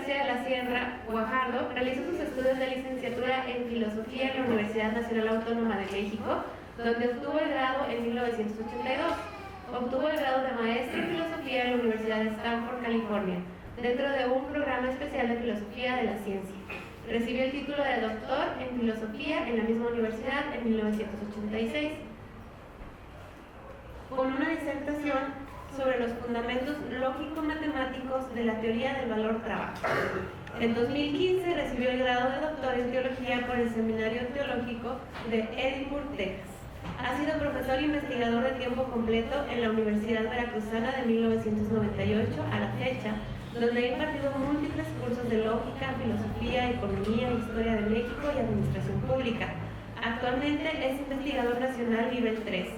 García de la Sierra, Guajardo, realizó sus estudios de licenciatura en Filosofía en la Universidad Nacional Autónoma de México, donde obtuvo el grado en 1982. Obtuvo el grado de maestro en Filosofía en la Universidad de Stanford, California, dentro de un programa especial de Filosofía de la Ciencia. Recibió el título de doctor en Filosofía en la misma universidad en 1986, con una disertación sobre los fundamentos lógico-matemáticos de la teoría del valor-trabajo. En 2015 recibió el grado de doctor en teología por el Seminario Teológico de Edinburgh, Texas. Ha sido profesor investigador de tiempo completo en la Universidad Veracruzana de 1998 a la fecha, donde ha impartido múltiples cursos de lógica, filosofía, economía, historia de México y administración pública. Actualmente es investigador nacional nivel 3.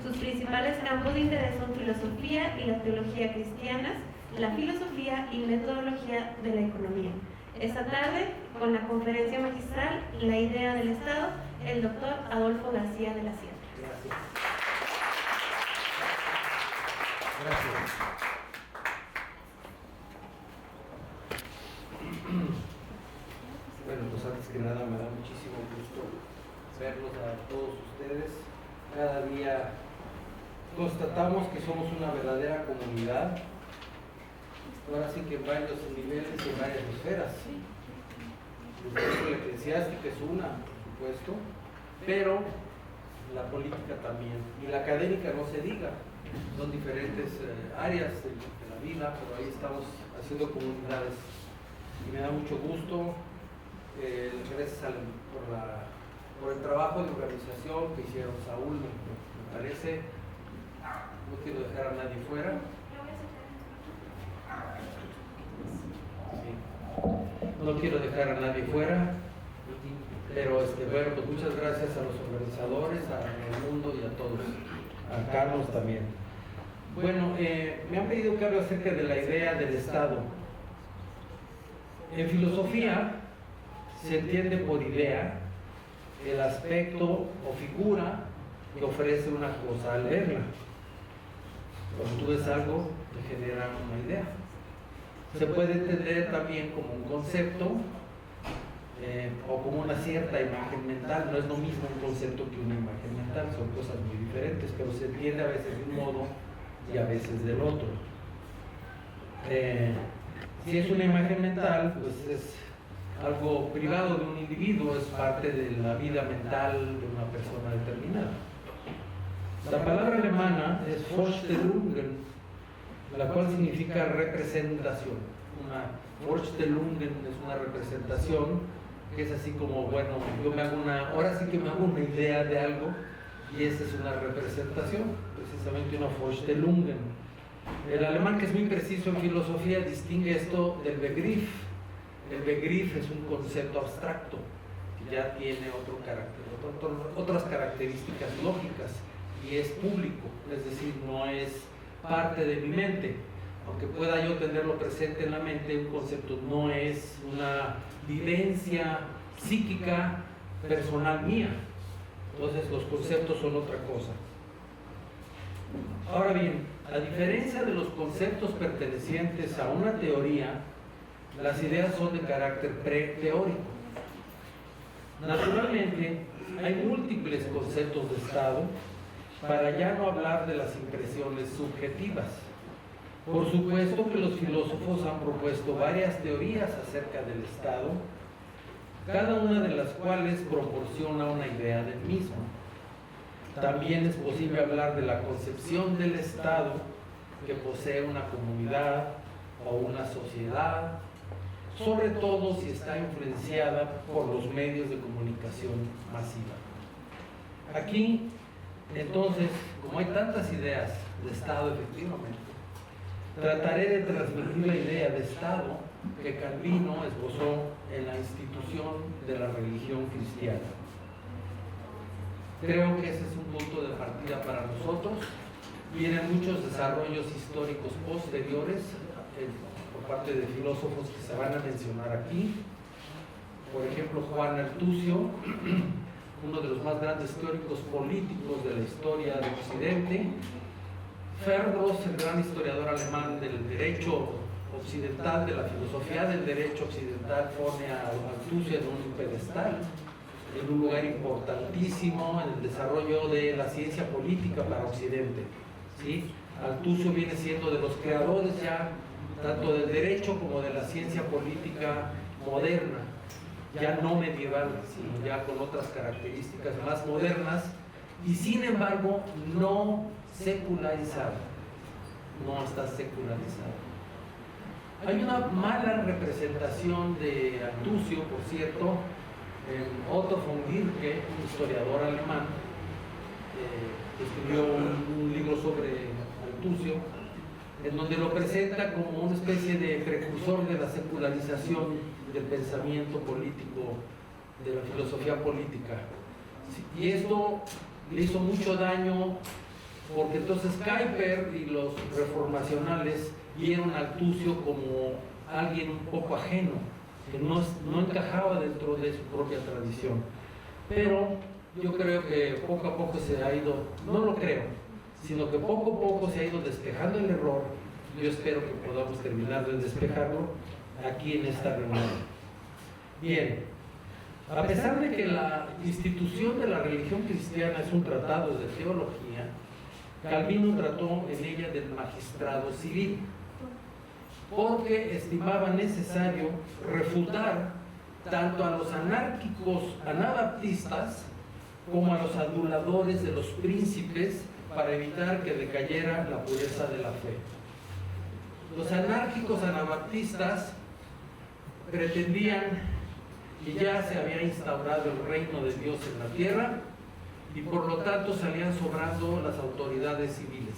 Sus principales campos de interés son filosofía y la teología cristianas, la filosofía y metodología de la economía. Esta tarde, con la conferencia magistral La idea del Estado, el doctor Adolfo García de la Sierra. Gracias. Gracias. Bueno, pues antes que nada me da muchísimo gusto verlos a todos ustedes. Cada día constatamos que somos una verdadera comunidad, ahora sí que en varios niveles y en varias esferas. La eclesiástica es una, por supuesto, pero la política también, y la académica no se diga, son diferentes áreas de la vida, pero ahí estamos haciendo comunidades y me da mucho gusto. Gracias por el trabajo de organización que hicieron. Saúl, me parece. No quiero dejar a nadie fuera. Sí. No quiero dejar a nadie fuera, pero bueno, pues muchas gracias a los organizadores, a Raimundo y a todos, a Carlos también. Bueno, me han pedido que hable acerca de la idea del Estado. En filosofía se entiende por idea el aspecto o figura que ofrece una cosa al verla. Cuando tú ves algo, te genera una idea. Se puede entender también como un concepto o como una cierta imagen mental. No es lo mismo un concepto que una imagen mental, son cosas muy diferentes, pero se entiende a veces de un modo y a veces del otro. Si es una imagen mental, pues es algo privado de un individuo, es parte de la vida mental de una persona determinada. La palabra alemana es Vorstellungen, la cual significa representación. Una Vorstellungen es una representación que es así como, bueno, yo me hago ahora sí que me hago una idea de algo y esa es una representación, precisamente una Vorstellungen. El alemán, que es muy preciso en filosofía, distingue esto del Begriff. El Begriff es un concepto abstracto que ya tiene otro carácter, otras características lógicas y es público, es decir, no es parte de mi mente. Aunque pueda yo tenerlo presente en la mente, un concepto no es una vivencia psíquica personal mía. Entonces los conceptos son otra cosa. Ahora bien, a diferencia de los conceptos pertenecientes a una teoría, las ideas son de carácter preteórico. Naturalmente, hay múltiples conceptos de Estado, para ya no hablar de las impresiones subjetivas. Por supuesto que los filósofos han propuesto varias teorías acerca del Estado, cada una de las cuales proporciona una idea del mismo. También es posible hablar de la concepción del Estado que posee una comunidad o una sociedad, sobre todo si está influenciada por los medios de comunicación masiva. Aquí, entonces, como hay tantas ideas de Estado, efectivamente, trataré de transmitir la idea de Estado que Calvino esbozó en la institución de la religión cristiana. Creo que ese es un punto de partida para nosotros. Vienen muchos desarrollos históricos posteriores por parte de filósofos que se van a mencionar aquí. Por ejemplo, Juan Artucio, uno de los más grandes teóricos políticos de la historia de Occidente. Ferdros, el gran historiador alemán del derecho occidental, de la filosofía del derecho occidental, pone a Althusser en un pedestal, en un lugar importantísimo en el desarrollo de la ciencia política para Occidente, ¿sí? Althusser viene siendo de los creadores ya tanto del derecho como de la ciencia política moderna, ya no medieval, sino ya con otras características más modernas, y sin embargo no secularizado, no está secularizado. Hay una mala representación de Althusser, por cierto, en Otto von Guericke, un historiador alemán, que escribió un libro sobre Althusser, en donde lo presenta como una especie de precursor de la secularización del pensamiento político, de la filosofía política. Y esto le hizo mucho daño porque entonces Kuyper y los reformacionales vieron a Althusser como alguien un poco ajeno, que no encajaba dentro de su propia tradición. Pero yo creo que poco a poco se ha ido, no lo creo, sino que poco a poco se ha ido despejando el error. Yo espero que podamos terminar de despejarlo aquí en esta reunión. Bien, a pesar de que la institución de la religión cristiana es un tratado de teología, Calvino trató en ella del magistrado civil, porque estimaba necesario refutar tanto a los anárquicos anabaptistas como a los aduladores de los príncipes para evitar que decayera la pureza de la fe. Los anárquicos anabaptistas pretendían que ya se había instaurado el reino de Dios en la tierra y por lo tanto salían sobrando las autoridades civiles.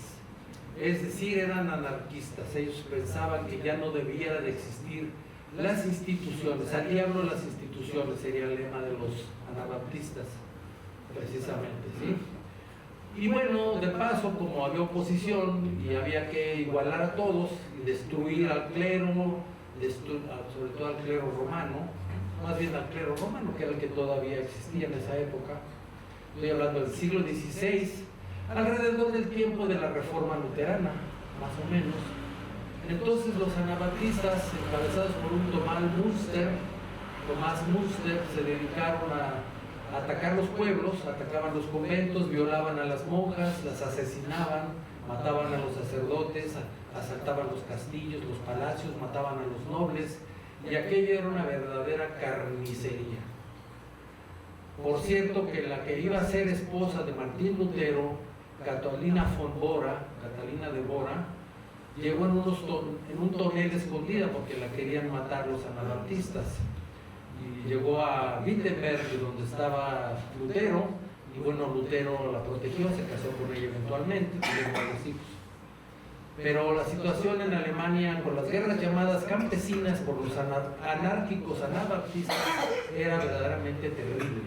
Es decir, eran anarquistas. Ellos pensaban que ya no debía de existir las instituciones. Al diablo las instituciones sería el lema de los anabaptistas, precisamente, ¿sí? Y bueno, de paso, como había oposición y había que igualar a todos y destruir al clero, sobre todo al clero romano, más bien al clero romano, que era el que todavía existía en esa época, estoy hablando del siglo XVI, alrededor del tiempo de la Reforma Luterana, más o menos. Entonces los anabaptistas, encabezados por un Tomás Münster, se dedicaron a atacar los pueblos, atacaban los conventos, violaban a las monjas, las asesinaban, mataban a los sacerdotes, asaltaban los castillos, los palacios, mataban a los nobles, y aquello era una verdadera carnicería. Por cierto, que la que iba a ser esposa de Martín Lutero, Catalina de Bora, llegó en un tonel escondida porque la querían matar los anabaptistas. Y llegó a Wittenberg, donde estaba Lutero, y bueno, Lutero la protegió, se casó con ella eventualmente, tuvieron varios hijos. Pero la situación en Alemania, con las guerras llamadas campesinas por los anárquicos anabaptistas, era verdaderamente terrible.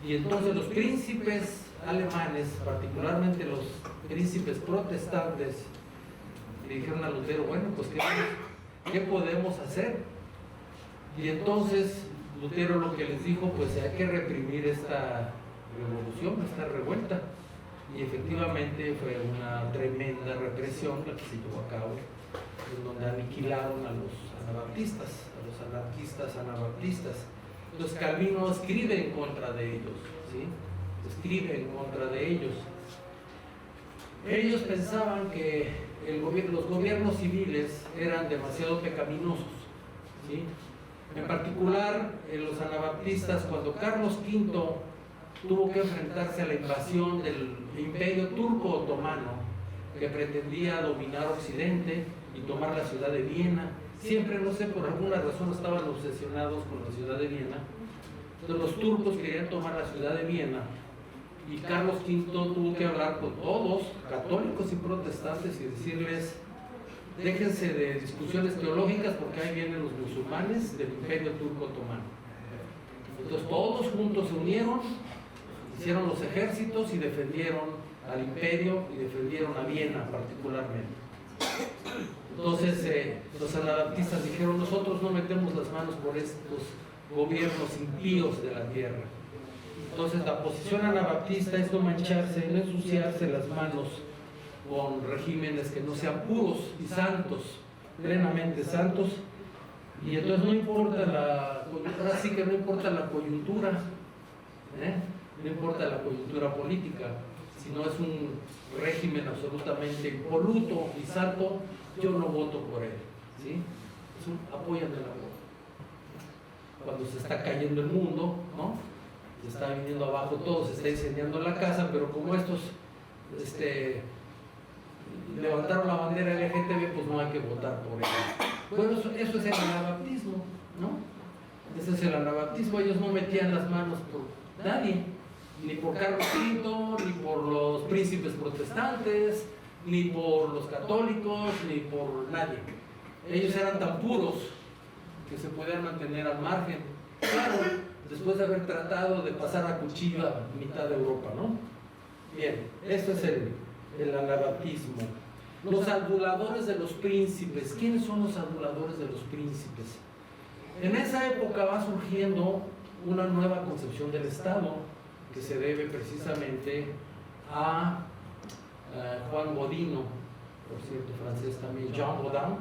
Y entonces los príncipes alemanes, particularmente los príncipes protestantes, le dijeron a Lutero, bueno, pues ¿qué podemos hacer? Y entonces Lutero lo que les dijo, pues hay que reprimir esta revolución, esta revuelta. Y efectivamente fue una tremenda represión la que se llevó a cabo, en donde aniquilaron a los anabaptistas, a los anarquistas anabaptistas. Entonces Calvino escribe en contra de ellos, ¿sí? Escribe en contra de ellos. Ellos pensaban que los gobiernos civiles eran demasiado pecaminosos, ¿sí? En particular, los anabaptistas, cuando Carlos V tuvo que enfrentarse a la invasión del imperio turco-otomano, que pretendía dominar Occidente y tomar la ciudad de Viena. Siempre, no sé, por alguna razón estaban obsesionados con la ciudad de Viena. Entonces los turcos querían tomar la ciudad de Viena y Carlos V tuvo que hablar con todos, católicos y protestantes, y decirles: déjense de discusiones teológicas porque ahí vienen los musulmanes del imperio turco-otomano. Entonces todos juntos se unieron, hicieron los ejércitos y defendieron al imperio y defendieron a Viena particularmente. Entonces los anabaptistas dijeron: nosotros no metemos las manos por estos gobiernos impíos de la tierra. Entonces la posición anabaptista es no mancharse, no ensuciarse las manos con regímenes que no sean puros y santos, plenamente santos, y entonces no importa ahora sí que no importa la coyuntura, no importa la coyuntura política, si no es un régimen absolutamente impoluto y santo, yo no voto por él, ¿sí? Apoyan el aborto. Cuando se está cayendo el mundo, ¿no? Se está viniendo abajo todo, se está incendiando la casa, pero como estos levantaron la bandera LGTB, pues no hay que votar por él. Bueno, eso es el anabaptismo, ¿no? Ese es el anabaptismo. Ellos no metían las manos por nadie, ni por Carlos V, ni por los príncipes protestantes, ni por los católicos, ni por nadie. Ellos eran tan puros que se podían mantener al margen. Claro, después de haber tratado de pasar a cuchillo a mitad de Europa, ¿no? Bien, esto es el anabaptismo. Los aduladores de los príncipes. ¿Quiénes son los aduladores de los príncipes? En esa época va surgiendo una nueva concepción del Estado que se debe precisamente a Juan Bodino, por cierto, francés también, Jean Bodin,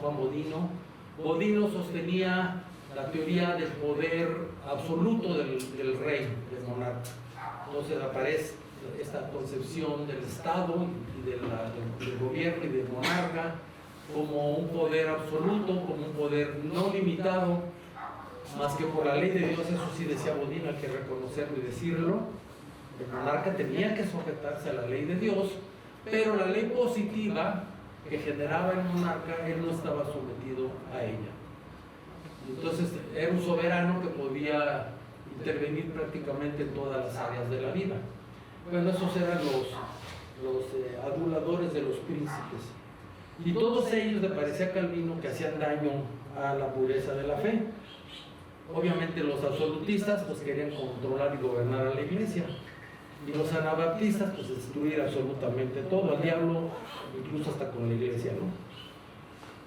Juan Bodino. Bodino sostenía la teoría del poder absoluto del rey, del monarca. Entonces aparece esta concepción del Estado y del gobierno y del monarca como un poder absoluto, como un poder no limitado, más que por la ley de Dios. Eso sí decía Bodino, hay que reconocerlo y decirlo. El monarca tenía que sujetarse a la ley de Dios, pero la ley positiva que generaba el monarca, él no estaba sometido a ella. Entonces era un soberano que podía intervenir prácticamente en todas las áreas de la vida. Bueno, esos eran los aduladores de los príncipes. Y todos ellos, le parecía a Calvino, que hacían daño a la pureza de la fe. Obviamente los absolutistas pues querían controlar y gobernar a la iglesia. Y los anabaptistas pues destruir absolutamente todo, al diablo, incluso hasta con la iglesia, ¿no?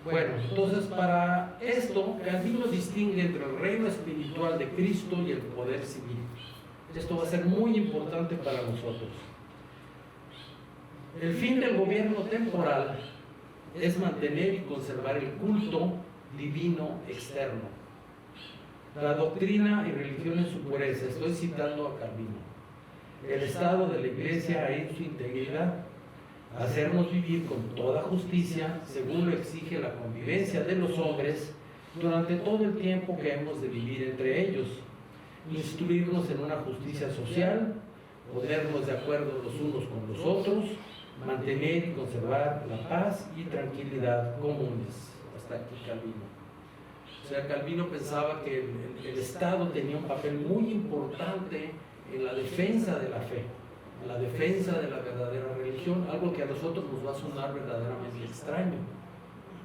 Bueno, entonces para esto Calvino distingue entre el reino espiritual de Cristo y el poder civil. Esto va a ser muy importante para nosotros. El fin del gobierno temporal es mantener y conservar el culto divino externo. La doctrina y religión en su pureza. Estoy citando a Calvino. El estado de la iglesia en su integridad. Hacernos vivir con toda justicia, según lo exige la convivencia de los hombres, durante todo el tiempo que hemos de vivir entre ellos. Instruirnos en una justicia social, ponernos de acuerdo los unos con los otros, mantener y conservar la paz y tranquilidad comunes. Hasta aquí Calvino. O sea, Calvino pensaba que el Estado tenía un papel muy importante en la defensa de la fe, en la defensa de la verdadera religión, algo que a nosotros nos va a sonar verdaderamente extraño.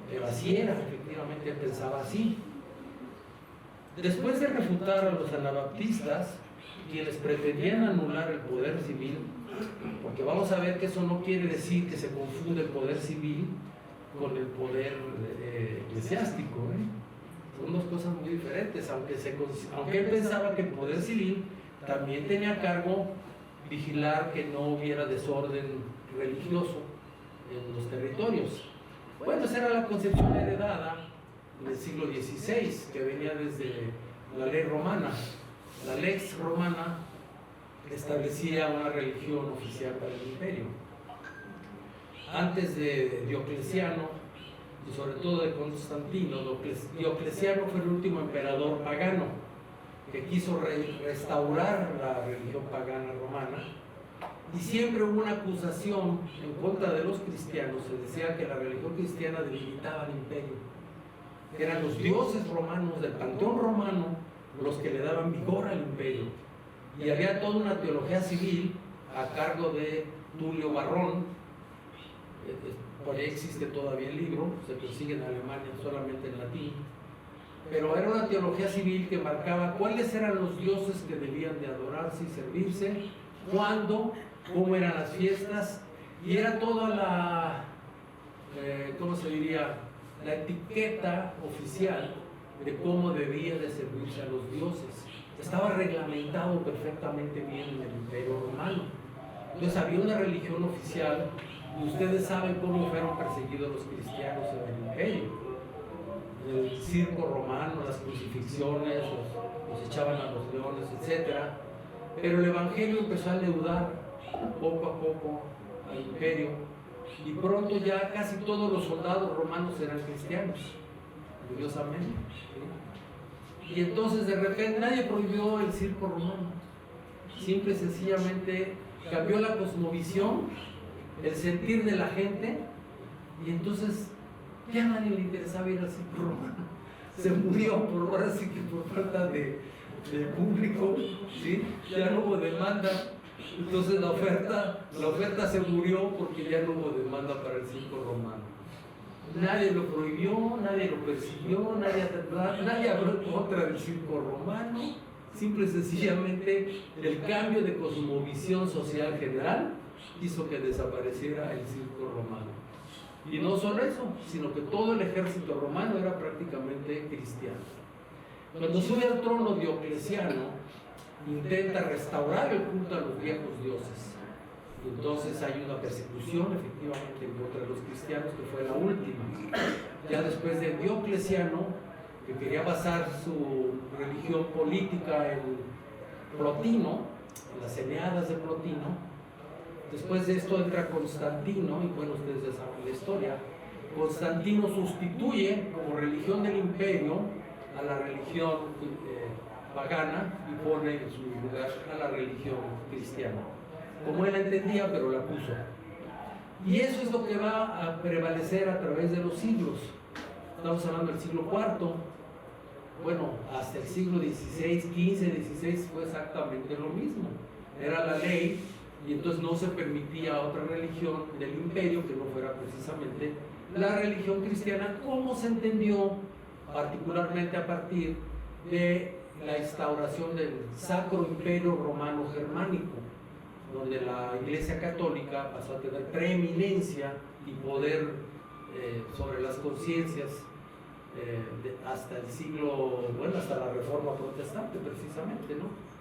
Pero así era, efectivamente él pensaba así. Después de refutar a los anabaptistas, quienes pretendían anular el poder civil, porque vamos a ver que eso no quiere decir que se confunde el poder civil con el poder eclesiástico, son dos cosas muy diferentes, aunque él pensaba que el poder civil también tenía a cargo vigilar que no hubiera desorden religioso en los territorios. Bueno, esa era la concepción heredada del siglo XVI, que venía desde la ley romana. La lex romana establecía una religión oficial para el imperio. Antes de Diocleciano, y sobre todo de Constantino, Diocleciano fue el último emperador pagano que quiso restaurar la religión pagana romana, y siempre hubo una acusación en contra de los cristianos. Se decía que la religión cristiana debilitaba el imperio, que eran los dioses romanos del panteón romano los que le daban vigor al imperio, y había toda una teología civil a cargo de Tulio Varrón. Por ahí existe todavía el libro, se consigue en Alemania solamente en latín, pero era una teología civil que marcaba cuáles eran los dioses que debían de adorarse y servirse, cuándo, cómo eran las fiestas, y era toda la, ¿cómo se diría?, la etiqueta oficial de cómo debía de servirse a los dioses. Estaba reglamentado perfectamente bien en el Imperio Romano. Entonces había una religión oficial Ustedes saben cómo fueron perseguidos los cristianos en el imperio. El circo romano, las crucifixiones, los echaban a los leones, etc. Pero el evangelio empezó a leudar poco a poco al imperio, y pronto ya casi todos los soldados romanos eran cristianos, curiosamente, ¿sí? Y entonces de repente nadie prohibió el circo romano, simple y sencillamente cambió la cosmovisión, el sentir de la gente, y entonces ya a nadie le interesaba ir al circo romano. Se murió ahora sí que por falta de público, ¿sí? Ya no hubo demanda. Entonces la oferta se murió porque ya no hubo demanda para el circo romano. Nadie lo prohibió, nadie lo persiguió, nadie habló en contra del circo romano. Simple y sencillamente el cambio de cosmovisión social general hizo que desapareciera el circo romano. Y no solo eso, sino que todo el ejército romano era prácticamente cristiano. Cuando sube al trono Diocleciano, intenta restaurar el culto a los viejos dioses. Y entonces hay una persecución efectivamente en contra de los cristianos, que fue la última. Ya después de Diocleciano, que quería basar su religión política en Plotino, en las Eneadas de Plotino. Después de esto entra Constantino, y bueno, ustedes ya saben la historia. Constantino sustituye como religión del imperio a la religión pagana y pone en su lugar a la religión cristiana, como él la entendía, pero la puso. Y eso es lo que va a prevalecer a través de los siglos. Estamos hablando del siglo IV, bueno, hasta el siglo XVI, XV, XVI fue exactamente lo mismo. Era la ley, y entonces no se permitía otra religión del imperio que no fuera precisamente la religión cristiana, como se entendió particularmente a partir de la instauración del Sacro Imperio Romano Germánico, donde la Iglesia Católica pasó a tener preeminencia y poder sobre las conciencias hasta el siglo, bueno, hasta la Reforma Protestante precisamente, ¿no?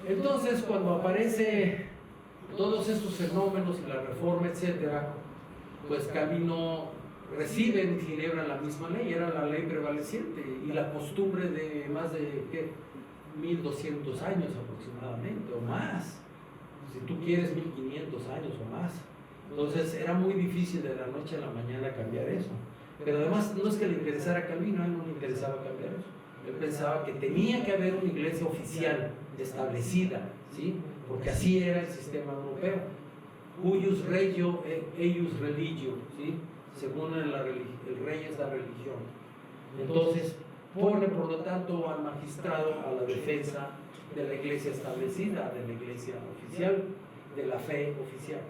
Entonces, cuando aparece todos estos fenómenos y la Reforma, etcétera, pues Calvino recibe en Ginebra la misma ley, era la ley prevaleciente y la costumbre de más de 1200 años aproximadamente, o más, si tú quieres 1500 años o más. Entonces era muy difícil de la noche a la mañana cambiar eso. Pero además no es que le interesara a Calvino, a él no le interesaba cambiar eso. Él pensaba que tenía que haber una iglesia oficial establecida, ¿sí? Porque así era el sistema europeo. Cuius regio eius religio, ¿sí? Según el rey es la religión. Entonces pone por lo tanto al magistrado a la defensa de la iglesia establecida, de la iglesia oficial, de la fe oficial.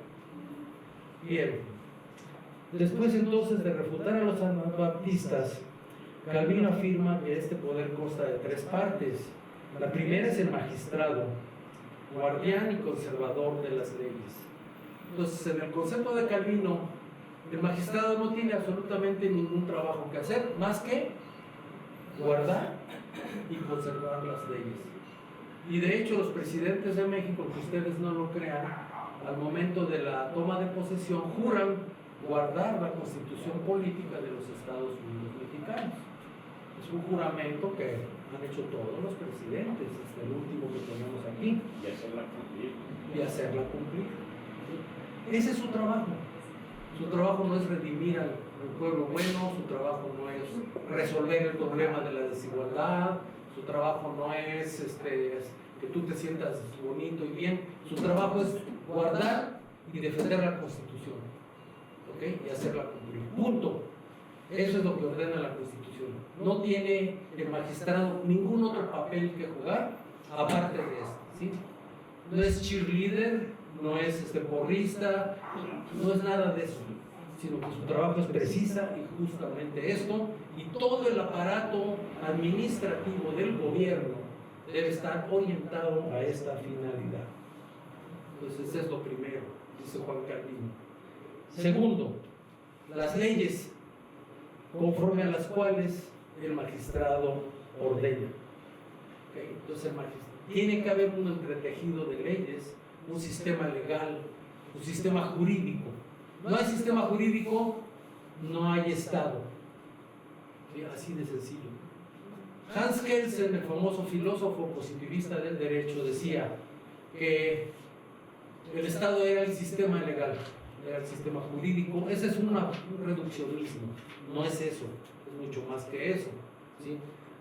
Bien, después entonces de refutar a los anabaptistas, Calvino afirma que este poder consta de tres partes. La primera es el magistrado, guardián y conservador de las leyes. Entonces, en el concepto de Calvino, el magistrado no tiene absolutamente ningún trabajo que hacer más que guardar y conservar las leyes. Y de hecho, los presidentes de México, que ustedes no lo crean, al momento de la toma de posesión, juran guardar la constitución política de los Estados Unidos mexicanos. Es un juramento que han hecho todos los presidentes, hasta el último que tenemos aquí. Y hacerla cumplir. Y hacerla cumplir. Ese es su trabajo. Su trabajo no es redimir al pueblo bueno, su trabajo no es resolver el problema de la desigualdad, su trabajo no es que tú te sientas bonito y bien, su trabajo es guardar y defender la Constitución, ¿ok? Y hacerla cumplir. Punto. Eso es lo que ordena la Constitución. No tiene el magistrado ningún otro papel que jugar aparte de esto, ¿sí? No es cheerleader, no es porrista, no es nada de eso, sino que su trabajo es precisa y justamente esto, y todo el aparato administrativo del gobierno debe estar orientado a esta finalidad. Entonces, eso es lo primero, dice Juan Calvino. Segundo, las leyes conforme a las cuales el magistrado ordena. ¿Okay? Entonces, tiene que haber un entretejido de leyes, un sistema legal, su sistema jurídico. No hay sistema jurídico, no hay Estado. ¿Sí? Así de sencillo. Hans Kelsen, el famoso filósofo positivista del derecho, decía que el Estado era el sistema legal, era el sistema jurídico. Ese es un reduccionismo, no es eso, es mucho más que eso, ¿sí?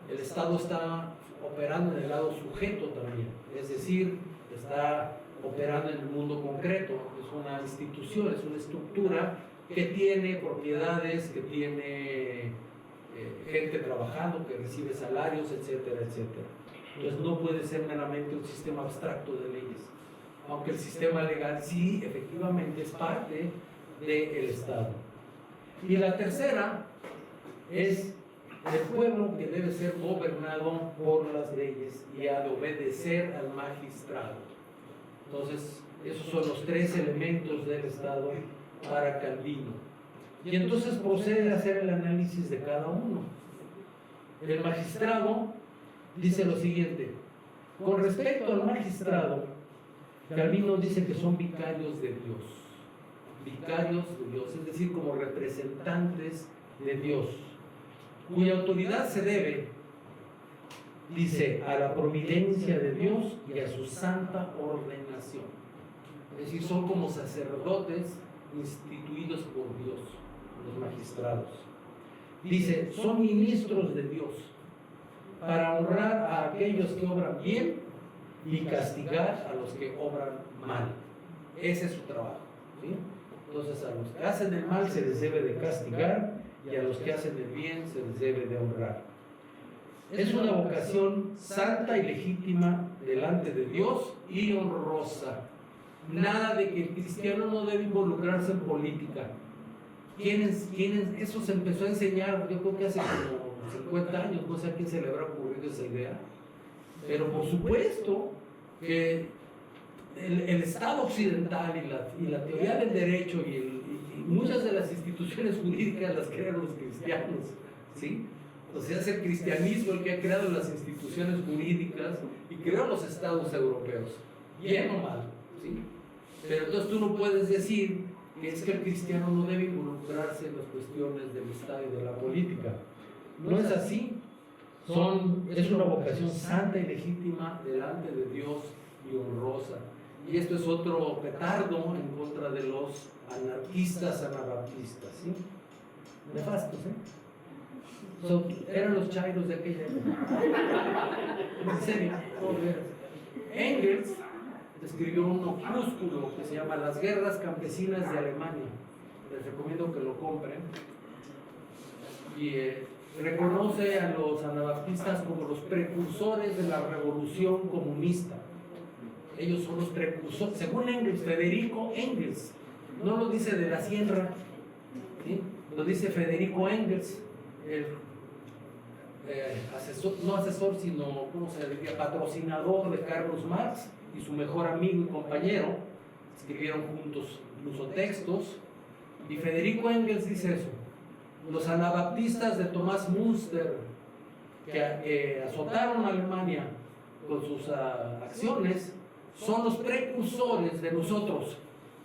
El Estado está operando en el lado sujeto también, es decir, está operando en el mundo concreto, es una institución, es una estructura que tiene propiedades, que tiene gente trabajando, que recibe salarios, etcétera, etcétera. Entonces no puede ser meramente un sistema abstracto de leyes, aunque el sistema legal sí, efectivamente, es parte del Estado. Y la tercera es el pueblo, que debe ser gobernado por las leyes y ha de obedecer al magistrado. Entonces, esos son los tres elementos del Estado para Calvino. Y entonces procede a hacer el análisis de cada uno. El magistrado dice lo siguiente: con respecto al magistrado, Calvino dice que son vicarios de Dios. Vicarios de Dios, es decir, como representantes de Dios, cuya autoridad se debe, dice, a la providencia de Dios y a su santa ordenación. Es decir, son como sacerdotes instituidos por Dios, los magistrados. Dice, son ministros de Dios para honrar a aquellos que obran bien y castigar a los que obran mal. Ese es su trabajo, ¿sí? Entonces, a los que hacen el mal se les debe de castigar y a los que hacen el bien se les debe de honrar. Es una vocación santa y legítima delante de Dios y honrosa. Nada de que el cristiano no debe involucrarse en política. Eso se empezó a enseñar, yo creo que hace como 50 años, no sé a quién se le habrá ocurrido esa idea. Pero por supuesto que el Estado occidental y la teoría del derecho y muchas de las instituciones jurídicas las crearon los cristianos, ¿sí? O sea, es el cristianismo el que ha creado las instituciones jurídicas y creó los estados europeos, bien o mal, ¿sí? Pero entonces tú no puedes decir que es que el cristiano no debe involucrarse en las cuestiones del Estado y de la política. No es así. Es una vocación santa y legítima delante de Dios y honrosa. Y esto es otro petardo en contra de los anarquistas anabaptistas, ¿sí? Nefastos, eran los chairos de aquella época. En serio, Engels escribió un opúsculo que se llama Las guerras campesinas de Alemania. Les recomiendo que lo compren. Y reconoce a los anabaptistas como los precursores de la revolución comunista. Ellos son los precursores, según Engels, Federico Engels. No lo dice de la sierra, ¿sí? Lo dice Federico Engels, el no asesor, sino, ¿cómo se diría?, patrocinador de Carlos Marx y su mejor amigo y compañero. Escribieron juntos incluso textos. Y Federico Engels dice eso: los anabaptistas de Tomás Münster, que azotaron a Alemania con sus acciones, son los precursores de nosotros,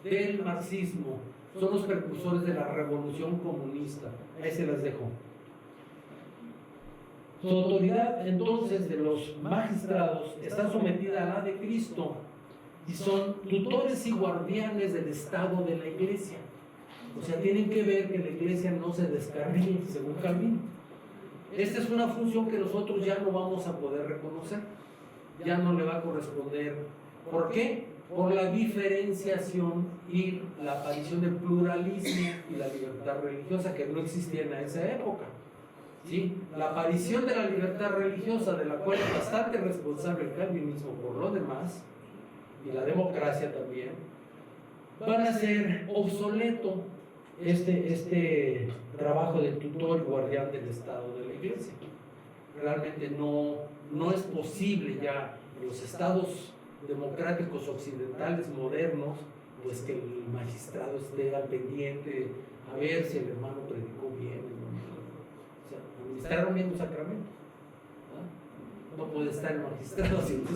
del marxismo, son los precursores de la revolución comunista. Ahí se las dejo. Su autoridad, entonces, de los magistrados está sometida a la de Cristo y son tutores y guardianes del Estado de la Iglesia. O sea, tienen que ver que la Iglesia no se descarríe, según Calvino. Esta es una función que nosotros ya no vamos a poder reconocer, ya no le va a corresponder. ¿Por qué? Por la diferenciación y la aparición del pluralismo y la libertad religiosa que no existía en esa época, ¿sí? La aparición de la libertad religiosa, de la cual es bastante responsable el calvinismo por lo demás, y la democracia también, van a ser obsoleto este trabajo de tutor y guardián del Estado de la Iglesia. Realmente no es posible ya en los estados democráticos occidentales modernos, pues que el magistrado esté al pendiente a ver si el hermano predicó bien, o sea, administraron bien un sacramento, ¿no? No puede estar el magistrado haciendo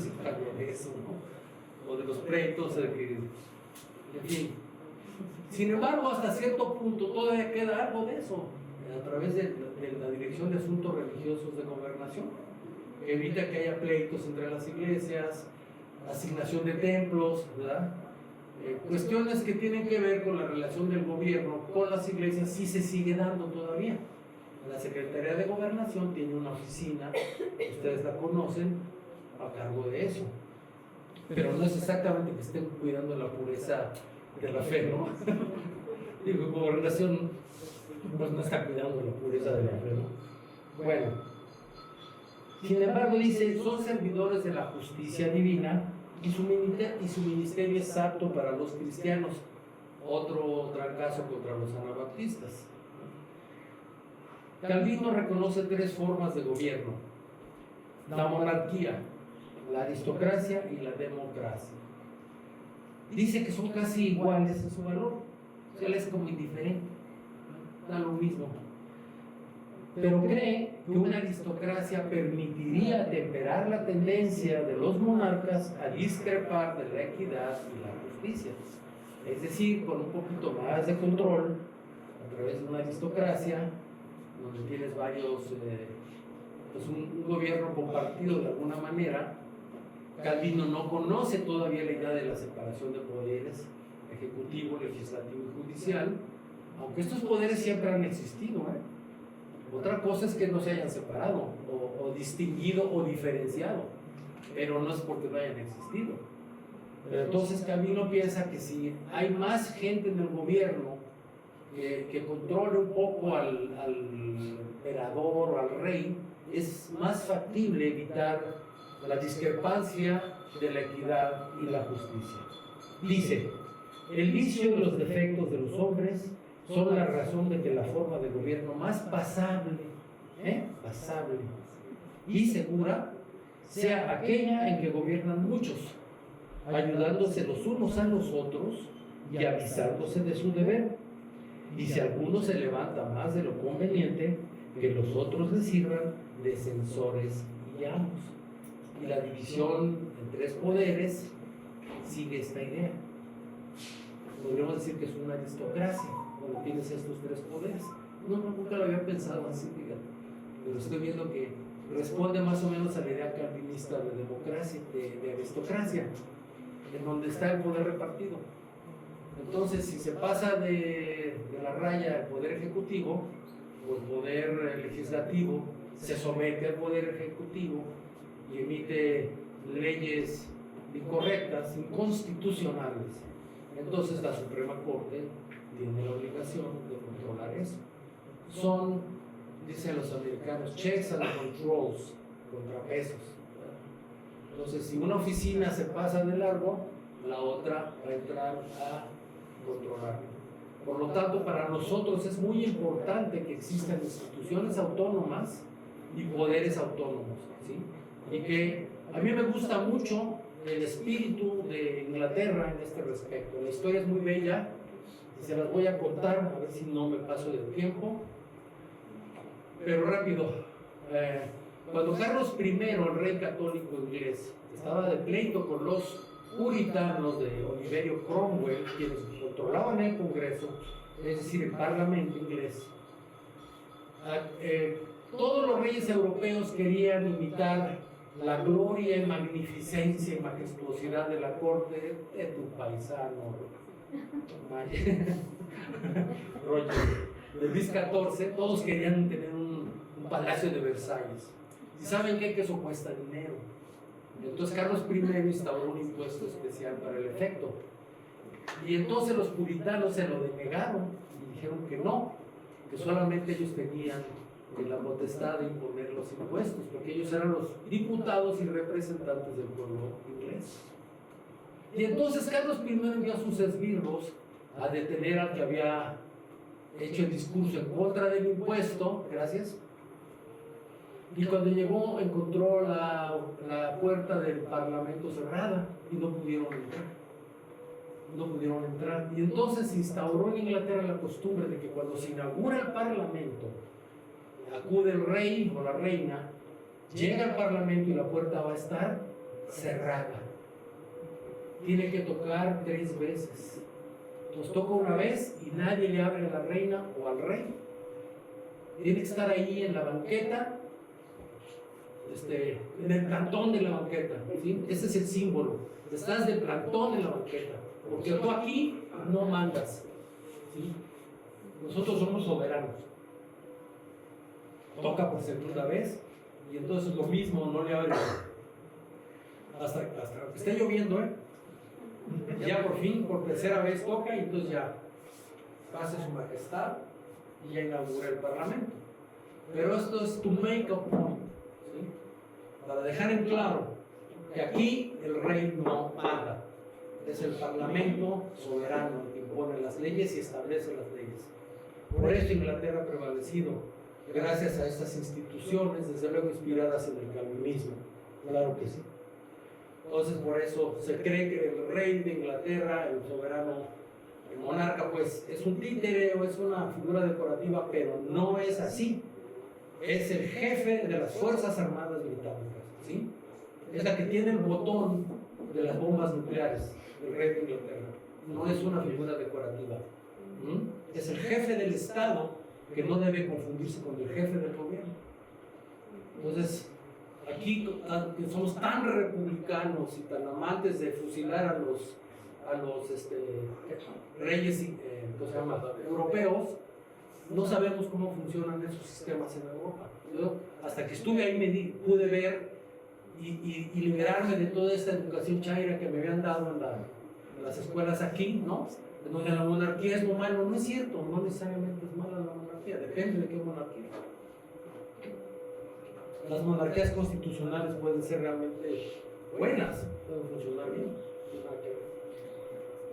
eso, ¿no? O de los pleitos, en fin. Sin embargo, hasta cierto punto todavía queda algo de eso, a través de la Dirección de Asuntos Religiosos de Gobernación, que evita que haya pleitos entre las iglesias, asignación de templos, ¿verdad? Cuestiones que tienen que ver con la relación del gobierno con las iglesias sí se sigue dando todavía. La Secretaría de Gobernación tiene una oficina, ustedes la conocen, a cargo de eso. Pero no es exactamente que estén cuidando la pureza de la fe, ¿no? Digo, Gobernación pues no está cuidando la pureza de la fe, ¿no? Bueno, sin embargo dice, son servidores de la justicia divina y su ministerio es apto para los cristianos. Otro caso contra los anabaptistas. Calvino reconoce tres formas de gobierno: la monarquía, la aristocracia y la democracia. Dice que son casi iguales en su valor, o sea, es como indiferente, da lo mismo. Pero cree que una aristocracia permitiría temperar la tendencia de los monarcas a discrepar de la equidad y la justicia. Es decir, con un poquito más de control, a través de una aristocracia, donde tienes varios, pues un gobierno compartido de alguna manera. Calvino no conoce todavía la idea de la separación de poderes, ejecutivo, legislativo y judicial, aunque estos poderes siempre han existido, Otra cosa es que no se hayan separado, o distinguido o diferenciado, pero no es porque no hayan existido. Pero entonces Calvino piensa que si hay más gente en el gobierno que controle un poco al emperador o al rey, es más factible evitar la discrepancia de la equidad y la justicia. Dice, el vicio y los defectos de los hombres son la razón de que la forma de gobierno más pasable y segura sea aquella en que gobiernan muchos, ayudándose los unos a los otros y avisándose de su deber. Y si alguno se levanta más de lo conveniente, que los otros le sirvan de censores y amos. Y la división en tres poderes sigue esta idea. Podríamos decir que es una aristocracia cuando tienes estos tres poderes. No, nunca lo había pensado así, fíjate. Pero estoy viendo que responde más o menos a la idea calvinista de democracia, de aristocracia, en donde está el poder repartido. Entonces, si se pasa de la raya al poder ejecutivo o el poder legislativo, se somete al poder ejecutivo y emite leyes incorrectas, inconstitucionales. Entonces la Suprema Corte tiene la obligación de controlar eso. Son, dicen los americanos, checks and controls, contrapesos. Entonces, si una oficina se pasa de largo, la otra va a entrar a controlarlo. Por lo tanto, para nosotros es muy importante que existan instituciones autónomas y poderes autónomos, ¿sí? Y que a mí me gusta mucho el espíritu de Inglaterra en este respecto. La historia es muy bella y se las voy a contar, a ver si no me paso del tiempo, pero rápido. Cuando Carlos I, el rey católico inglés, estaba de pleito con los puritanos de Oliverio Cromwell, quienes controlaban el Congreso, es decir, el Parlamento inglés, todos los reyes europeos querían imitar la gloria y magnificencia y majestuosidad de la corte de tu paisano Roger de Luis XIV. Todos querían tener un palacio de Versalles. ¿Y saben qué? Que eso cuesta dinero. Entonces Carlos I instauró un impuesto especial para el efecto. Y entonces los puritanos se lo denegaron y dijeron que no, que solamente ellos tenían la potestad de imponer los impuestos, porque ellos eran los diputados y representantes del pueblo inglés. Y entonces Carlos I envió a sus esbirros a detener al que había hecho el discurso en contra del impuesto, gracias. Y cuando llegó encontró la puerta del Parlamento cerrada y no pudieron entrar. Y entonces se instauró en Inglaterra la costumbre de que cuando se inaugura el Parlamento, acude el rey o la reina, llega al Parlamento y la puerta va a estar cerrada. Tiene que tocar 3 veces. Nos toca una vez y nadie le abre a la reina o al rey. Tiene que estar ahí en la banqueta, en el plantón de la banqueta, ¿sí? Ese es el símbolo. Estás del plantón en la banqueta, porque tú aquí no mandas, ¿sí? Nosotros somos soberanos. Toca por segunda vez y entonces lo mismo, no le abren hasta que esté lloviendo, ya por fin, por tercera vez toca y entonces ya pasa su majestad y ya inaugura el parlamento. Pero esto es to make a point, ¿sí? Para dejar en claro que aquí el rey no manda, es el parlamento soberano el que impone las leyes y establece las leyes. Por eso Inglaterra ha prevalecido, gracias a estas instituciones, desde luego inspiradas en el calvinismo, claro que sí. Entonces por eso se cree que el rey de Inglaterra, el soberano, el monarca, pues es un títere o es una figura decorativa, pero no es así. Es el jefe de las Fuerzas Armadas Británicas, ¿sí? Es la que tiene el botón de las bombas nucleares, el rey de Inglaterra. No es una figura decorativa. Es el jefe del Estado, que no debe confundirse con el jefe del gobierno. Entonces, aquí que somos tan republicanos y tan amantes de fusilar a los reyes europeos, no sabemos cómo funcionan esos sistemas en Europa. Yo, hasta que estuve ahí, pude ver y liberarme de toda esta educación chaira que me habían dado en las escuelas aquí, ¿no? Donde la monarquía es lo malo. No es cierto, no necesariamente es mala la monarquía, depende de qué monarquía. Las monarquías constitucionales pueden ser realmente buenas, pueden funcionar bien.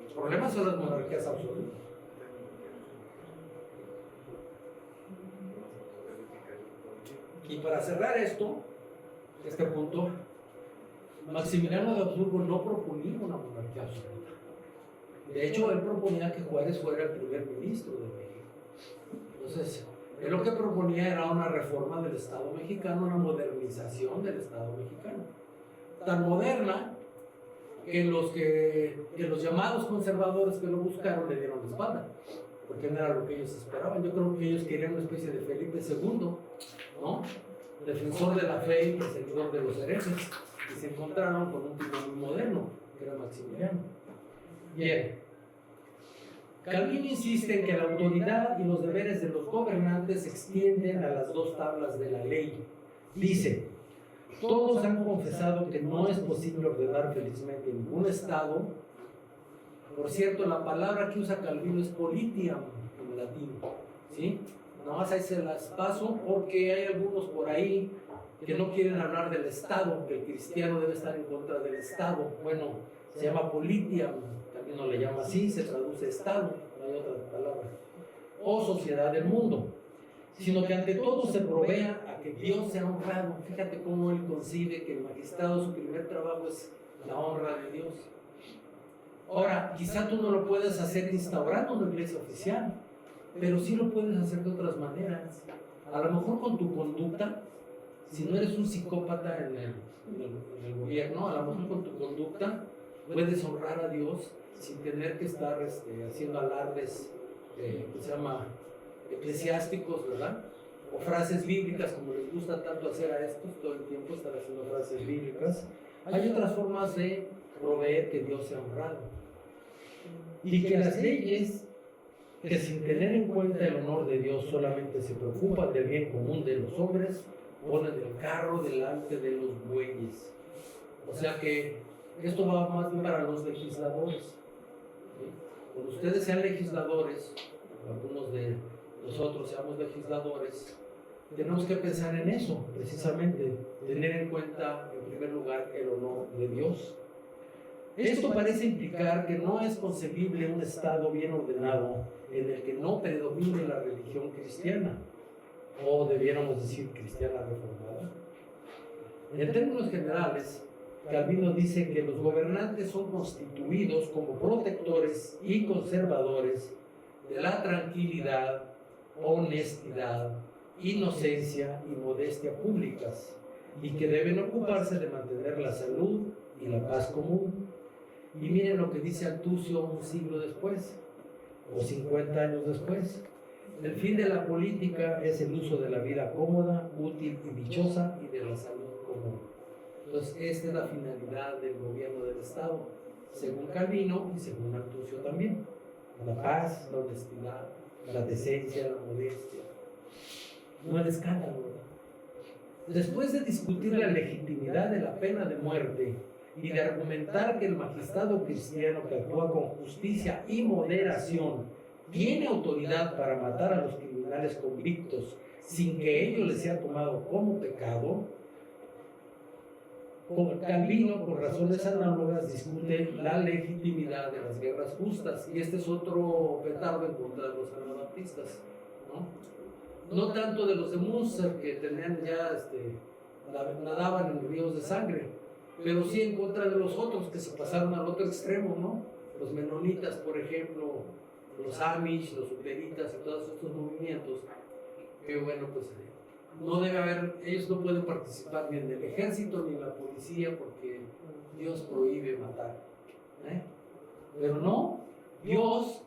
Los problemas son las monarquías absolutas. Y para cerrar este punto, Maximiliano de Habsburgo no proponía una monarquía absoluta. De hecho, él proponía que Juárez fuera el primer ministro de México. Entonces, él lo que proponía era una reforma del Estado mexicano, una modernización del Estado mexicano. Tan moderna que los llamados conservadores que lo buscaron le dieron la espalda, porque no era lo que ellos esperaban. Yo creo que ellos querían una especie de Felipe II, ¿no? Defensor de la fe y perseguidor de los herejes, y se encontraron con un tipo muy moderno, que era Maximiliano. Bien, Calvino insiste en que la autoridad y los deberes de los gobernantes se extienden a las dos tablas de la ley. Dice: todos han confesado que no es posible ordenar felizmente ningún estado. Por cierto, la palabra que usa Calvino es politiam en latín, ¿sí? Nada más ahí se las paso porque hay algunos por ahí que no quieren hablar del Estado, que el cristiano debe estar en contra del Estado. Bueno, se llama politiam, también no le llama así, se traduce Estado, no hay otra palabra, o sociedad del mundo, sino que ante todo se provea a que Dios sea honrado. Fíjate cómo él concibe que el magistrado, su primer trabajo es la honra de Dios. Ahora, quizá tú no lo puedes hacer instaurando una iglesia oficial, pero sí lo puedes hacer de otras maneras. A lo mejor con tu conducta, si no eres un psicópata en el gobierno, a lo mejor con tu conducta puedes honrar a Dios sin tener que estar haciendo alardes, se llama eclesiásticos, ¿verdad? O frases bíblicas, como les gusta tanto hacer a estos, todo el tiempo estar haciendo frases bíblicas. Hay otras formas de proveer que Dios sea honrado. Y que las leyes, que sin tener en cuenta el honor de Dios solamente se preocupan del bien común de los hombres, ponen el carro delante de los bueyes. O sea que esto va más bien para los legisladores, ¿sí? Cuando ustedes sean legisladores, algunos de nosotros seamos legisladores, tenemos que pensar en eso, precisamente, tener en cuenta en primer lugar el honor de Dios. Esto parece implicar que no es concebible un Estado bien ordenado en el que no predomine la religión cristiana, o debiéramos decir cristiana reformada. En términos generales, Calvino dice que los gobernantes son constituidos como protectores y conservadores de la tranquilidad, honestidad, inocencia y modestia públicas, y que deben ocuparse de mantener la salud y la paz común. Y miren lo que dice Altucio un siglo después: o 50 años después. El fin de la política es el uso de la vida cómoda, útil y dichosa y de la salud común. Entonces, esta es la finalidad del gobierno del Estado, según Calvino y según Artucio también. La paz, la honestidad, la decencia, la modestia, no el escándalo. Después de discutir la legitimidad de la pena de muerte y de argumentar que el magistrado cristiano que actúa con justicia y moderación tiene autoridad para matar a los criminales convictos sin que ello les sea tomado como pecado, Calvino, por razones análogas, discute la legitimidad de las guerras justas, y este es otro petardo en contra de los anabaptistas, no tanto de los de Munster, que tenían ya nadaban en ríos de sangre, pero sí en contra de los otros que se pasaron al otro extremo, ¿no? Los menonitas, por ejemplo, los Amish, los Uteritas y todos estos movimientos, que bueno, pues no debe haber, ellos no pueden participar ni en el ejército ni en la policía porque Dios prohíbe matar, pero no, Dios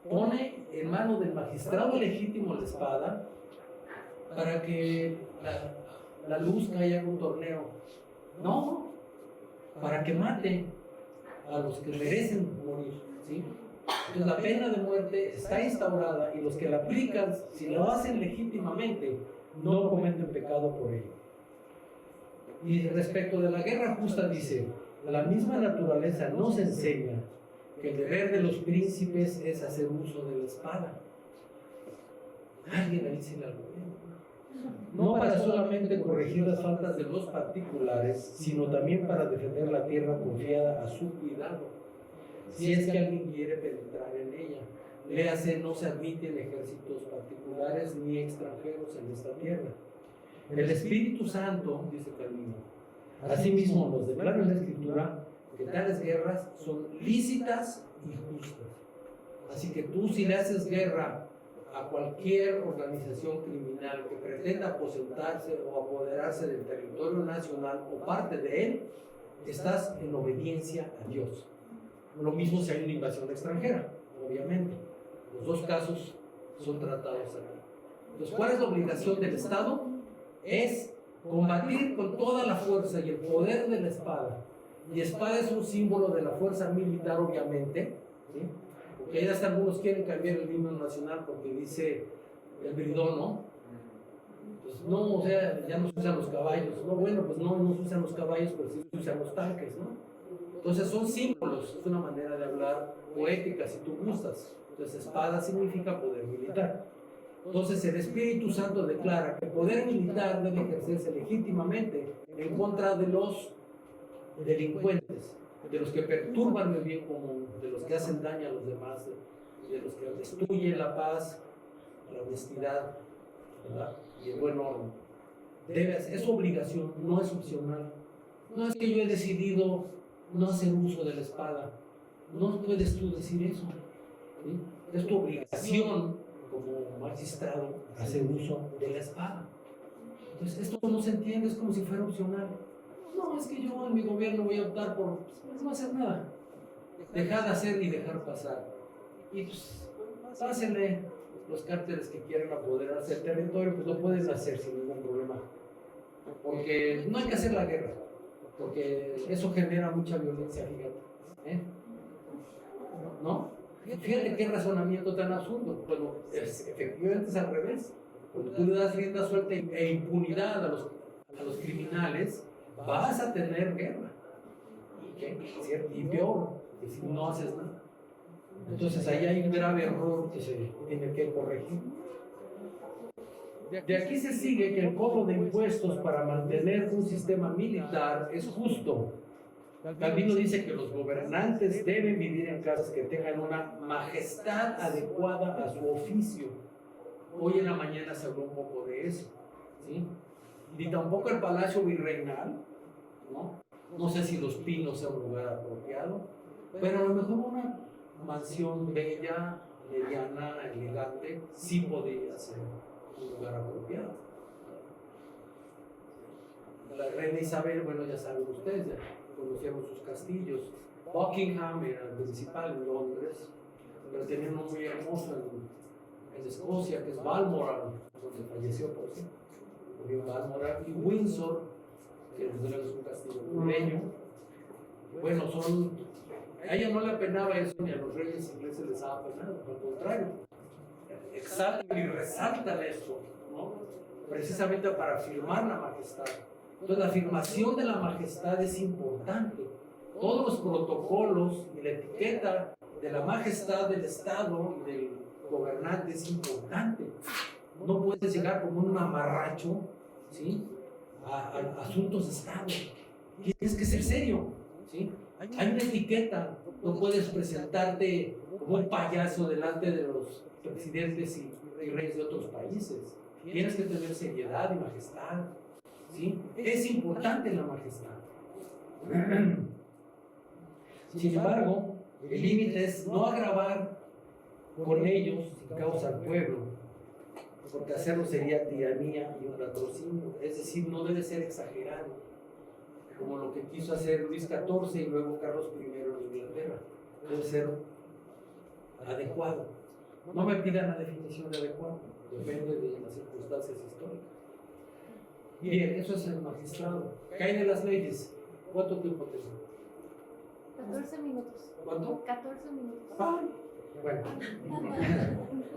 pone en manos del magistrado legítimo la espada para que la luz caiga en un torneo, no, para que mate a los que merecen morir, ¿sí? Entonces la pena de muerte está instaurada y los que la aplican, si lo hacen legítimamente, no cometen pecado por ello. Y respecto de la guerra justa dice, la misma naturaleza nos enseña que el deber de los príncipes es hacer uso de la espada. Alguien ahí se la no para solamente corregir las faltas de los particulares, sino también para defender la tierra confiada a su cuidado, si es que alguien quiere penetrar en ella. Léase, no se admiten ejércitos particulares ni extranjeros en esta tierra. El Espíritu Santo, dice Calvino, asimismo nos declara en la Escritura que tales guerras son lícitas y justas. Así que tú, si le haces guerra a cualquier organización criminal que pretenda aposentarse o apoderarse del territorio nacional o parte de él, estás en obediencia a Dios. Lo mismo si hay una invasión extranjera, obviamente. Los dos casos son tratados aquí. Entonces, ¿cuál es la obligación del Estado? Es combatir con toda la fuerza y el poder de la espada. Y espada es un símbolo de la fuerza militar, obviamente, ¿sí? Porque ya hasta algunos quieren cambiar el himno nacional porque dice el bridón, ¿no? Pues no, o sea, ya no se usan los caballos. No, bueno, pues no se usan los caballos, pero sí se usan los tanques, ¿no? Entonces son símbolos, es una manera de hablar poética si tú gustas. Entonces espada significa poder militar. Entonces el Espíritu Santo declara que el poder militar debe ejercerse legítimamente en contra de los delincuentes, de los que perturban el bien común, de los que hacen daño a los demás, de los que destruyen la paz, la honestidad, ¿verdad? Y el buen orden. Es obligación, no es opcional. No es que yo he decidido no hacer uso de la espada. No puedes tú decir eso, ¿sí? Es tu obligación como magistrado hacer uso de la espada. Entonces esto no se entiende, es como si fuera opcional. No, es que yo en mi gobierno voy a optar por no hacer nada, dejar de hacer y dejar pasar. Y pues pásenle los cárteles que quieren apoderarse del territorio, pues lo pueden hacer sin ningún problema, porque no hay que hacer la guerra, porque eso genera mucha violencia, fíjate, ¿no? Fíjate qué razonamiento tan absurdo. Bueno, efectivamente es al revés. Cuando tú le das rienda suelta e impunidad a los criminales, vas a tener guerra, ¿cierto? Y peor, que si no haces nada. Entonces ahí hay un grave error que se tiene que corregir. De aquí se sigue que el cobro de impuestos para mantener un sistema militar es justo. Calvino dice que los gobernantes deben vivir en casas que tengan una majestad adecuada a su oficio. Hoy en la mañana se habló un poco de eso, ¿sí? Ni tampoco el palacio virreinal, ¿no? No sé si Los Pinos sea un lugar apropiado, pero a lo mejor una mansión bella, mediana, elegante, sí podría ser un lugar apropiado. La reina Isabel, bueno, ya saben ustedes, ya conocieron sus castillos. Buckingham era el principal en Londres, pero tiene uno muy hermoso en Escocia, que es Balmoral, donde falleció por sí. Murió Balmoral, y Windsor, que desde luego es un castillo pequeño. Bueno, a ella no le apenaba eso, ni a los reyes ingleses les daba penado, al contrario. Exaltan y resaltan esto, ¿no? Precisamente para afirmar la majestad. Entonces, la afirmación de la majestad es importante. Todos los protocolos y la etiqueta de la majestad del Estado y del gobernante es importante. No puedes llegar como un mamarracho, ¿sí?, a asuntos de Estado. Tienes que ser serio, ¿sí? Hay una etiqueta. No puedes presentarte como un payaso delante de los presidentes y reyes de otros países. Tienes que tener seriedad y majestad, ¿sí? Es importante la majestad. Sin embargo, el límite es no agravar con ellos sin causa al pueblo, porque hacerlo sería tiranía y un latrocinio. Es decir, no debe ser exagerado, como lo que quiso hacer Luis XIV y luego Carlos I en Inglaterra. Debe ser adecuado. No me pidan la definición de adecuado, depende de las circunstancias históricas. Bien, eso es el magistrado. Caen en las leyes. ¿Cuánto tiempo tengo? 14 minutos. ¿Cuánto? 14 minutos. Bueno,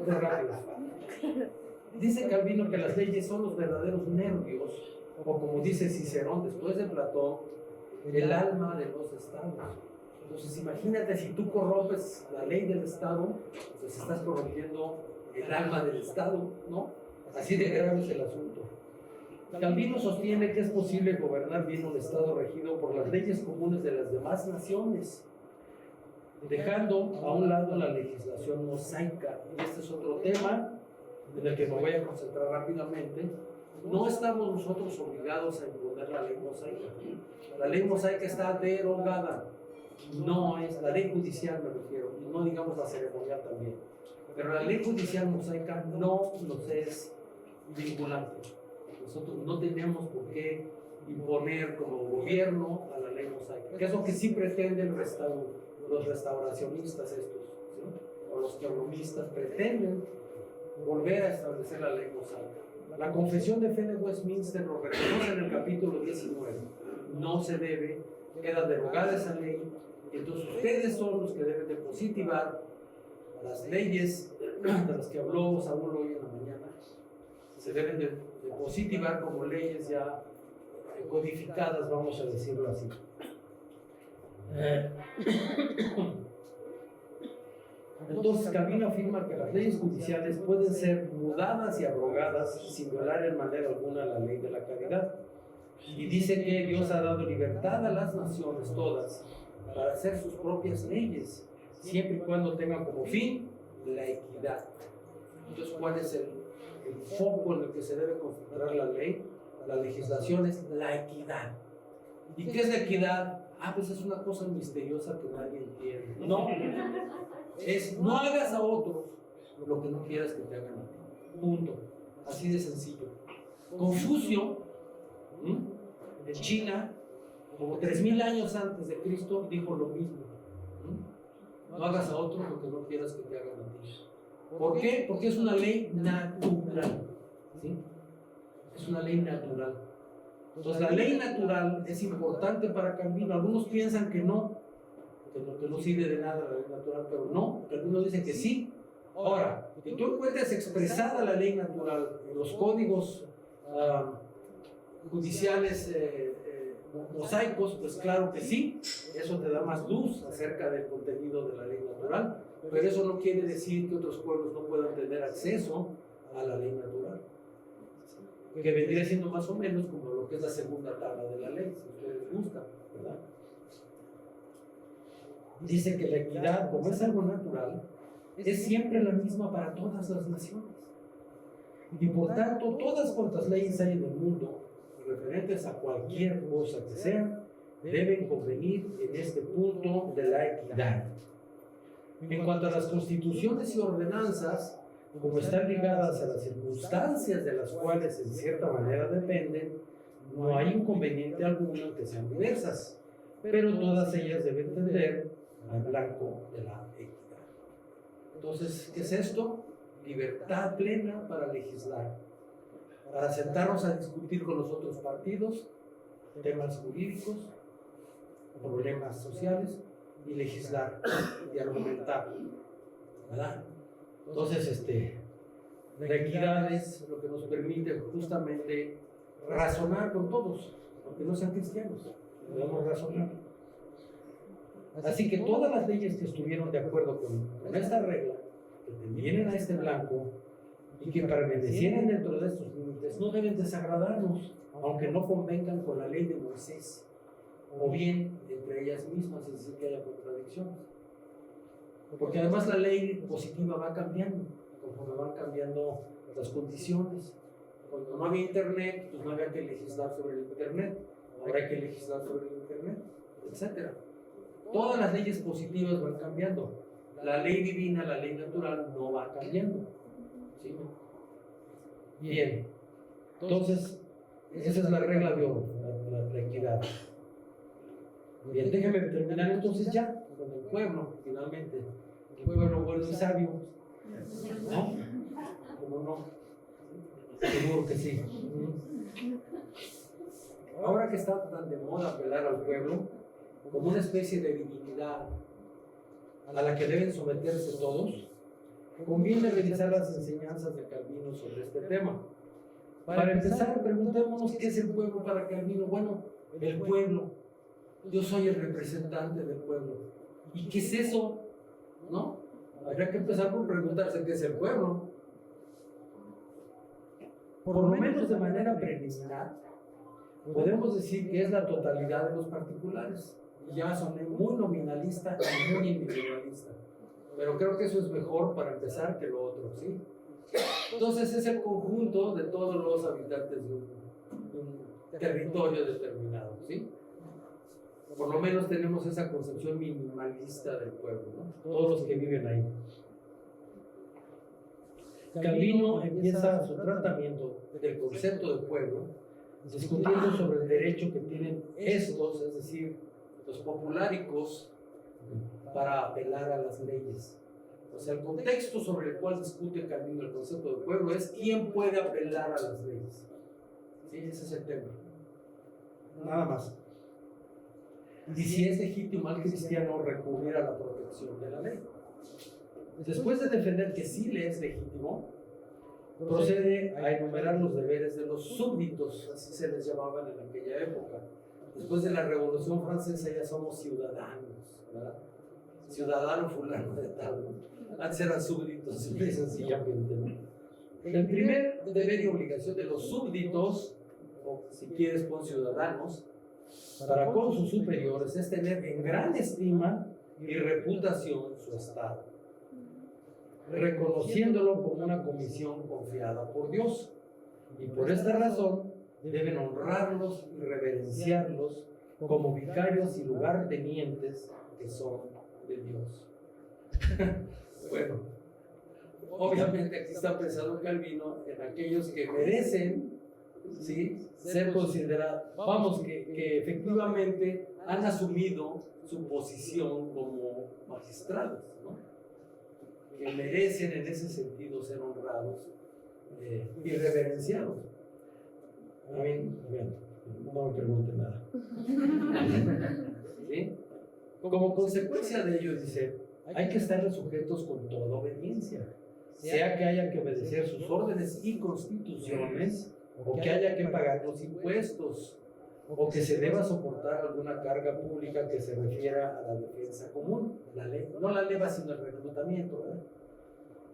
es rápido. Dice Calvino que las leyes son los verdaderos nervios, o como dice Cicerón después de Platón, el alma de los estados. Entonces imagínate, si tú corrompes la ley del Estado, pues estás corrompiendo el alma del Estado, ¿no? Así de grave es el asunto. Calvino sostiene que es posible gobernar bien un Estado regido por las leyes comunes de las demás naciones, dejando a un lado la legislación mosaica. Y este es otro tema en el que me voy a concentrar rápidamente. No estamos nosotros obligados a imponer la ley mosaica. La ley mosaica está derogada. No es la ley judicial, me refiero, y no digamos la ceremonial también. Pero la ley judicial mosaica no nos es vinculante. Nosotros no tenemos por qué imponer como gobierno a la ley mosaica, que es lo que sí pretenden los restauracionistas estos, ¿sí?, o los teologistas pretenden volver a establecer la ley mosaica. La Confesión de Fe de Westminster lo reconoce en el capítulo 19. No se debe, queda derogada esa ley, y entonces ustedes son los que deben de positivar las leyes de las que habló Saúl hoy en la mañana. Se deben de positivar como leyes ya codificadas, vamos a decirlo así. Entonces Calvino afirma que las leyes judiciales pueden ser mudadas y abrogadas sin violar en manera alguna la ley de la caridad. Y dice que Dios ha dado libertad a las naciones todas para hacer sus propias leyes, siempre y cuando tengan como fin la equidad. Entonces, ¿cuál es el foco en el que se debe concentrar la ley? La legislación es la equidad. ¿Y qué es la equidad? Pues es una cosa misteriosa que nadie entiende. No, es no hagas a otros lo que no quieras que te hagan a ti. Punto. Así de sencillo. Confucio, en China, como 3000 años antes de Cristo, dijo lo mismo. No hagas a otros lo que no quieras que te hagan a ti. ¿Por qué? Porque es una ley natural, ¿sí? Es una ley natural. Entonces la ley natural es importante para Calvino. Algunos piensan que no sirve de nada la ley natural, pero no, algunos dicen que sí. Ahora, que tú encuentres expresada la ley natural en los códigos judiciales mosaicos, pues claro que sí, eso te da más luz acerca del contenido de la ley natural, pero eso no quiere decir que otros pueblos no puedan tener acceso a la ley natural, que vendría siendo más o menos como lo que es la segunda tabla de la ley, si ustedes gustan, ¿verdad? Dice que la equidad, como es algo natural, es siempre la misma para todas las naciones, y por tanto todas cuantas leyes hay en el mundo referentes a cualquier cosa que sea, deben convenir en este punto de la equidad. En cuanto a las constituciones y ordenanzas, como están ligadas a las circunstancias de las cuales en cierta manera dependen, no hay inconveniente alguno en que sean diversas, pero todas ellas deben tender al blanco de la equidad. Entonces, ¿qué es esto? Libertad plena para legislar, para sentarnos a discutir con los otros partidos temas jurídicos, problemas sociales y legislar y argumentar, ¿verdad? Entonces, la equidad es lo que nos permite justamente razonar con todos, aunque no sean cristianos, podemos razonar. Así que todas las leyes que estuvieron de acuerdo con esta regla, que vienen a este blanco y que permanecieran dentro de estos límites, no deben desagradarnos, aunque no convengan con la ley de Moisés, o bien entre ellas mismas, es decir, que haya contradicciones. Porque además la ley positiva va cambiando, conforme van cambiando las condiciones. Cuando no había internet, pues no había que legislar sobre el internet, ahora hay que legislar sobre el internet, etc. Todas las leyes positivas van cambiando. La ley divina, la ley natural no va cambiando. ¿Sí? Bien, entonces esa es la regla de oro, la equidad. Bien, déjenme terminar entonces ya con el pueblo, finalmente. El pueblo bueno y sabio, ¿no? ¿Cómo no? Seguro que sí. Ahora que está tan de moda apelar al pueblo como una especie de divinidad a la que deben someterse todos, conviene revisar las enseñanzas de Calvino sobre este tema. Para empezar, preguntémonos qué es el pueblo para Calvino. Bueno, el pueblo. Yo soy el representante del pueblo. ¿Y qué es eso? ¿No? Habría que empezar por preguntarse qué es el pueblo. Por lo menos de manera preliminar, podemos decir que es la totalidad de los particulares. Y ya soné muy nominalista y muy individualista. Pero creo que eso es mejor para empezar que lo otro, ¿sí? Entonces es el conjunto de todos los habitantes de un territorio determinado, ¿sí? Por lo menos tenemos esa concepción minimalista del pueblo, ¿no? Todos los que viven ahí. Calvino empieza su tratamiento del concepto de pueblo discutiendo sobre el derecho que tienen estos, es decir, los populáricos, para apelar a las leyes. O sea, el contexto sobre el cual discute Calvino el concepto de pueblo es quién puede apelar a las leyes. Sí, ese es el tema. Nada más. Y si es legítimo al cristiano recurrir a la protección de la ley. Después de defender que sí le es legítimo, procede a enumerar los deberes de los súbditos, así se les llamaban en aquella época. Después de la Revolución Francesa ya somos ciudadanos, ¿verdad? Ciudadano fulano de tal, ¿no? Antes eran súbditos, simple y sencillamente, ¿no? El primer deber y obligación de los súbditos, o si quieres pon ciudadanos, para con sus superiores es tener en gran estima y reputación su estado, reconociéndolo como una comisión confiada por Dios, y por esta razón deben honrarlos y reverenciarlos como vicarios y lugartenientes que son de Dios. Bueno, obviamente aquí está pensando Calvino en aquellos que merecen, ¿sí?, ser considerados, vamos, que efectivamente han asumido su posición como magistrados, ¿no? Que merecen en ese sentido ser honrados y reverenciados. A mí, no me pregunten nada. ¿Sí? Como consecuencia de ello, dice, hay que estar sujetos con toda obediencia, sea que haya que obedecer sus órdenes y constituciones, o que haya que pagar los impuestos, o que se deba soportar alguna carga pública que se refiera a la defensa común, la ley, no la leva sino el reclutamiento, ¿verdad?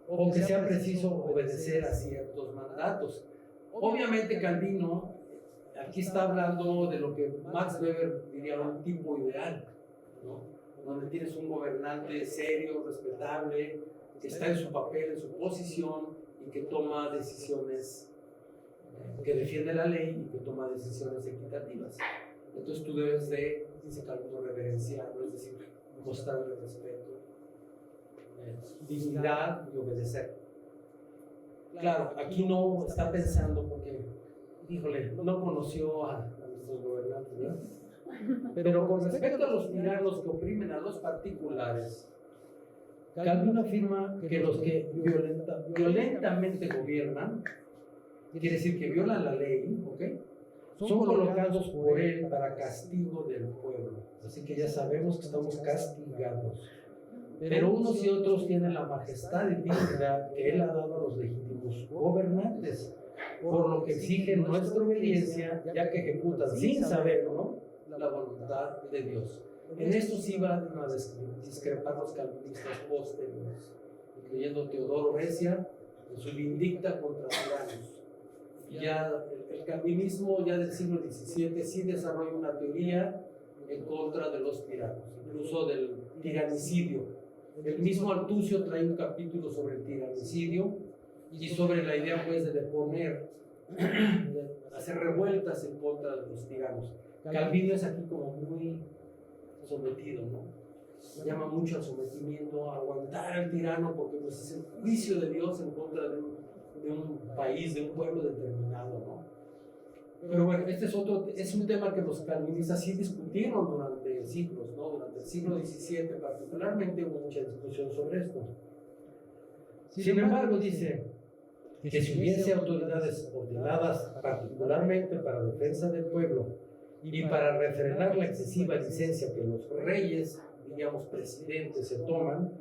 O que sea preciso obedecer a ciertos mandatos. Obviamente Calvino aquí está hablando de lo que Max Weber diría un tipo ideal, ¿no? Donde tienes un gobernante serio, respetable, que está en su papel, en su posición y que toma decisiones, que defiende la ley y que toma decisiones equitativas. Entonces tú debes de, dice Calvino, reverenciarlo, es decir, mostrarle respeto, dignidad y obedecer. Claro, aquí no está pensando porque, híjole, no conoció a nuestros gobernantes, ¿verdad? Pero con respecto a los tiranos que oprimen a los particulares, Calvino afirma que los que violentamente gobiernan, quiere decir que violan la ley, ¿ok?, son colocados por él para castigo del pueblo. Así que ya sabemos que estamos castigados. Pero unos y otros tienen la majestad y dignidad que él ha dado a los legítimos gobernantes, por lo que exigen nuestra obediencia, ya que ejecutan sin saberlo la voluntad de Dios. En esto sí van a discrepar los calvinistas posteriores, incluyendo Teodoro Recia en su Vindicta contra tiranos. Ya el calvinismo ya del siglo XVII sí desarrolla una teoría en contra de los tiranos, incluso del tiranicidio. El mismo Altucio trae un capítulo sobre el tiranicidio y sobre la idea, pues, de deponer, de hacer revueltas en contra de los tiranos. Calvino es aquí como muy sometido, ¿no? Llama mucho al sometimiento, a aguantar al tirano, porque pues es el juicio de Dios en contra de un país, de un pueblo determinado, ¿no? Pero bueno, este es un tema que los calvinistas sí discutieron durante siglos, ¿no? Durante el siglo XVII particularmente hubo mucha discusión sobre esto. Sin embargo, dice que si hubiese autoridades ordenadas particularmente para defensa del pueblo y para refrenar la excesiva licencia que los reyes, diríamos presidentes, se toman,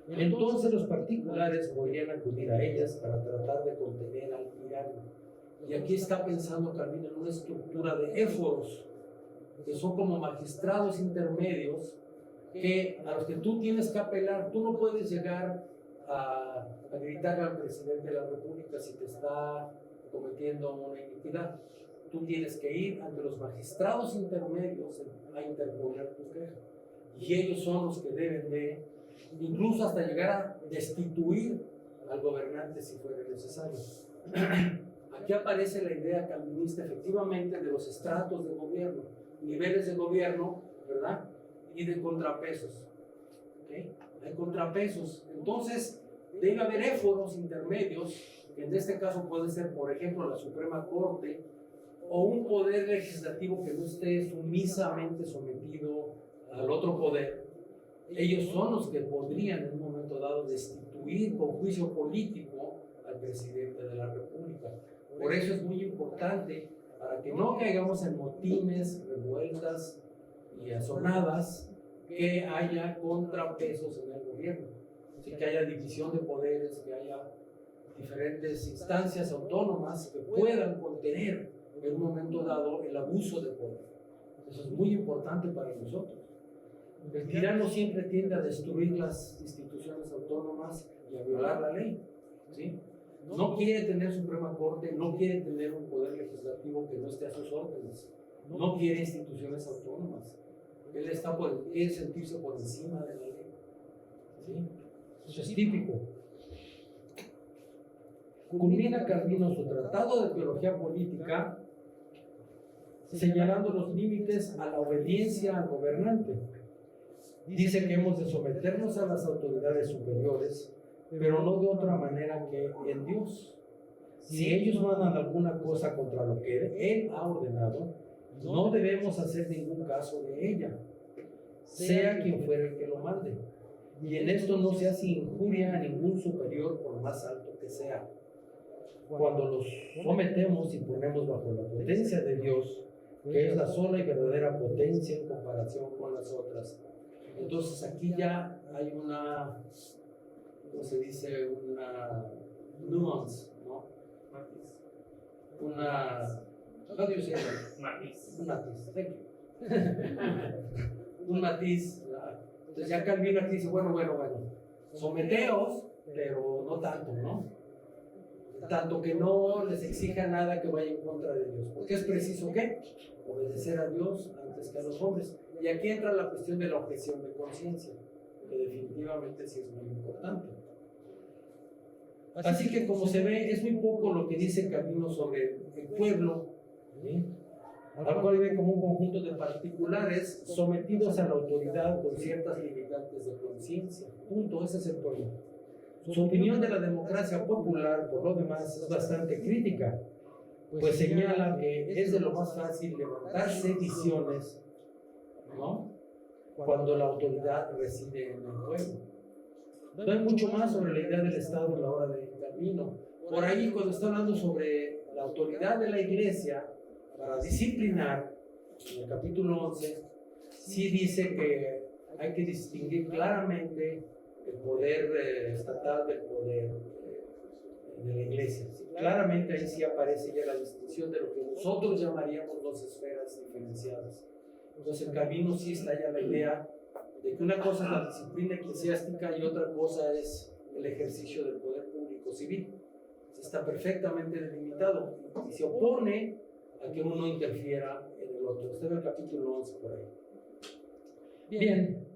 entonces los particulares podrían acudir a ellas para tratar de contener al tirano. Y aquí está pensando Calvino en una estructura de éforos, que son como magistrados intermedios a los que tú tienes que apelar. Tú no puedes llegar a gritar al presidente de la República si te está cometiendo una iniquidad. Tú tienes que ir ante los magistrados intermedios a interponer tus quejas. Y ellos son los que deben de, incluso hasta llegar a destituir al gobernante si fuera necesario. Aquí aparece la idea calvinista efectivamente de los estratos de gobierno, niveles de gobierno, ¿verdad? Y de contrapesos. ¿Okay? Hay contrapesos. Entonces, debe haber éforos intermedios, que en este caso puede ser, por ejemplo, la Suprema Corte, o un poder legislativo que no esté sumisamente sometido al otro poder. Ellos son los que podrían en un momento dado destituir con juicio político al presidente de la República. Por eso es muy importante, para que no caigamos en motines, revueltas y azonadas, que haya contrapesos en el gobierno, así que haya división de poderes, que haya diferentes instancias autónomas que puedan contener en un momento dado el abuso de poder. Eso es muy importante para nosotros. El tirano siempre tiende a destruir las instituciones autónomas y a violar la ley, ¿sí? No quiere tener Suprema Corte, no quiere tener un poder legislativo que no esté a sus órdenes, no quiere instituciones autónomas. Él quiere sentirse por encima de la ley, ¿sí? Eso es típico. Culmina Calvino su tratado de teología política señalando los límites a la obediencia al gobernante. Dice que hemos de someternos a las autoridades superiores, pero no de otra manera que en Dios. Si ellos mandan alguna cosa contra lo que Él ha ordenado, no debemos hacer ningún caso de ella, sea quien fuera el que lo mande. Y en esto no se hace injuria a ningún superior, por más alto que sea. Cuando los sometemos y ponemos bajo la potencia de Dios, que es la sola y verdadera potencia en comparación con las otras. Entonces aquí ya hay una, ¿cómo se dice? Una nuance, ¿no? How do you say that? Matiz. Un matiz, thank you. Un matiz. Entonces ya Calvino aquí dice, bueno, someteos, pero no tanto, ¿no? Tanto que no les exija nada que vaya en contra de Dios, porque es preciso que obedecer a Dios antes que a los hombres. Y aquí entra la cuestión de la objeción de conciencia, que definitivamente sí es muy importante. Así que, como se ve, es muy poco lo que dice Calvino sobre el pueblo, ¿sí? Al cual ve como un conjunto de particulares sometidos a la autoridad con ciertas limitantes de conciencia. Punto, ese es el pueblo. Su opinión de la democracia popular, por lo demás, es bastante crítica, pues señala que es de lo más fácil levantar sediciones, ¿no?, cuando la autoridad reside en el pueblo. No hay mucho más sobre la idea del Estado a la hora del camino. Por ahí, cuando está hablando sobre la autoridad de la Iglesia para disciplinar, en el capítulo 11, sí dice que hay que distinguir claramente el poder estatal del poder de la Iglesia. Sí, claramente ahí sí aparece ya la distinción de lo que nosotros llamaríamos dos esferas diferenciadas. Entonces, en Calvino sí está ya la idea de que una cosa es la disciplina eclesiástica y otra cosa es el ejercicio del poder público civil. Está perfectamente delimitado y se opone a que uno interfiera en el otro. Está en el capítulo 11 por ahí. Bien,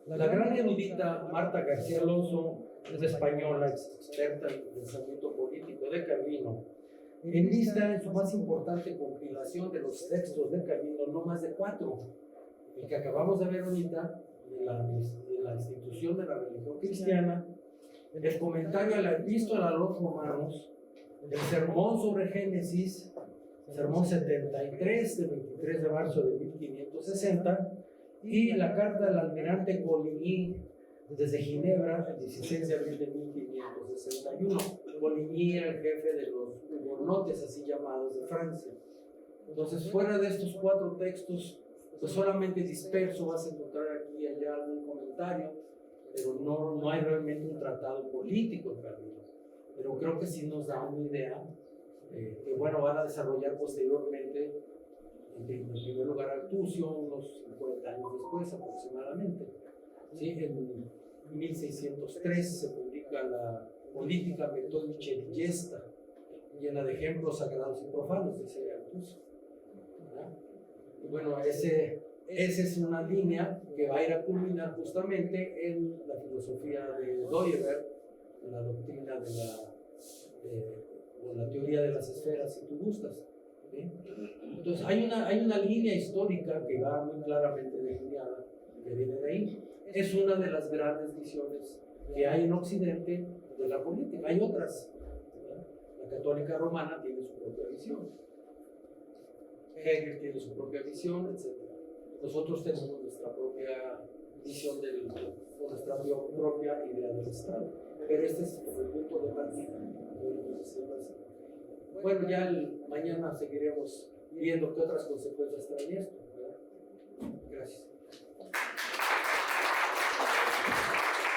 la gran erudita Marta García Alonso es española, experta en pensamiento político de Calvino. Enlista en su más importante compilación de los textos de Calvino no más de 4. El que acabamos de ver ahorita, de la institución de la religión cristiana, el comentario a la epístola a los romanos, el sermón sobre Génesis, sermón 73 del 23 de marzo de 1560, y la carta del almirante Coligny desde Ginebra, el 16 de abril de 1561. Coligny era el jefe de los hugonotes, así llamados, de Francia. Entonces, fuera de estos 4 textos, pues solamente disperso vas a encontrar aquí y allá algún comentario, pero no hay realmente un tratado político en Calvino. Pero creo que sí nos da una idea que, bueno, van a desarrollar posteriormente, en primer lugar, Artucio, unos 50 años después aproximadamente. ¿Sí? En 1603 se publica la Política Metodica Digesta, llena de ejemplos sagrados y profanos, dice Artucio. Y bueno, esa es una línea que va a ir a culminar justamente en la filosofía de Deudeberg, en la doctrina o la teoría de las esferas, si tú gustas. ¿Sí? Entonces, hay una línea histórica que va muy claramente delineada, que viene de ahí. Es una de las grandes visiones que hay en Occidente de la política. Hay otras. ¿Verdad? La católica romana tiene su propia visión. Hegel tiene su propia visión, etc. Nosotros tenemos nuestra propia visión o nuestra propia idea del Estado. Pero este es el punto de partida. Bueno, ya mañana seguiremos viendo qué otras consecuencias trae esto.